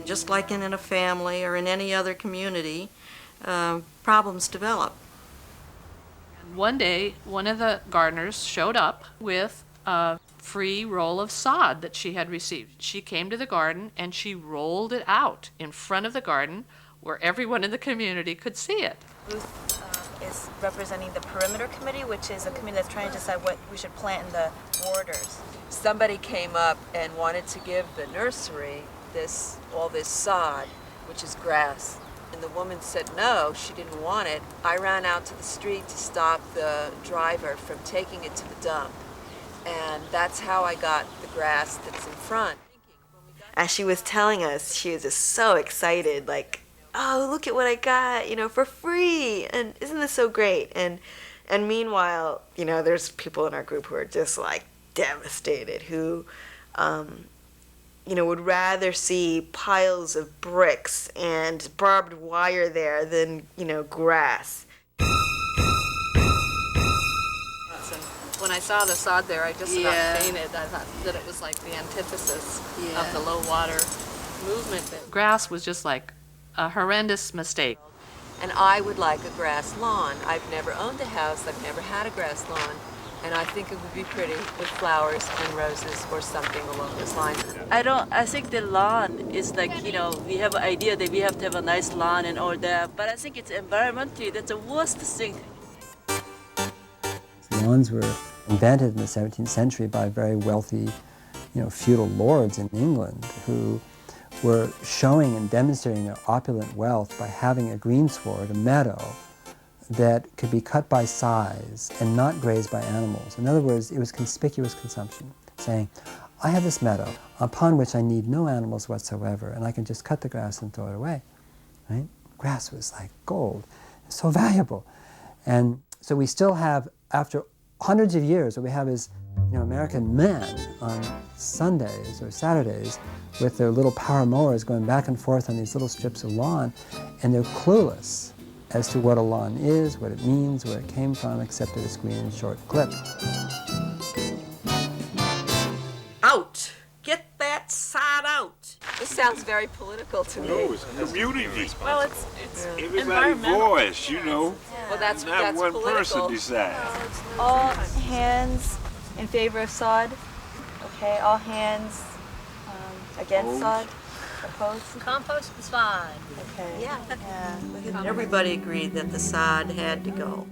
Just like in a family or in any other community, problems develop. One day, one of the gardeners showed up with a free roll of sod that she had received. She came to the garden and she rolled it out in front of the garden where everyone in the community could see it. Ruth is representing the perimeter committee, which is a committee that's trying to decide what we should plant in the borders. Somebody came up and wanted to give the nursery all this sod, which is grass. And the woman said no, she didn't want it. I ran out to the street to stop the driver from taking it to the dump. And that's how I got the grass that's in front. As she was telling us, she was just so excited, like, oh, look at what I got, for free, and isn't this so great? And meanwhile, there's people in our group who are just like devastated, who would rather see piles of bricks and barbed wire there than, grass. When I saw the sod there, I just about fainted. I thought that it was like the antithesis of the low water movement. Grass was just like a horrendous mistake. And I would like a grass lawn. I've never owned a house, I've never had a grass lawn. And I think it would be pretty with flowers and roses or something along those lines. I think the lawn is like, we have an idea that we have to have a nice lawn and all that, but I think it's environmentally, that's the worst thing. Lawns were invented in the 17th century by very wealthy, feudal lords in England who were showing and demonstrating their opulent wealth by having a greensward, a meadow, that could be cut by size and not grazed by animals. In other words, it was conspicuous consumption, saying, I have this meadow upon which I need no animals whatsoever, and I can just cut the grass and throw it away. Right? Grass was like gold, so valuable. And so we still have, after hundreds of years, what we have is American men on Sundays or Saturdays with their little power mowers going back and forth on these little strips of lawn, and they're clueless as to what a lawn is, what it means, where it came from, except that it's green and short clipped. Out! Get that sod out! This sounds very political to me. No, it's community. Well, it's Everybody's voice, Well, that's not one political. person decides. all hands in favor of sod. Okay, all hands against sod. Opposed? Compost is fine. Okay. Yeah. Everybody agreed that the sod had to go.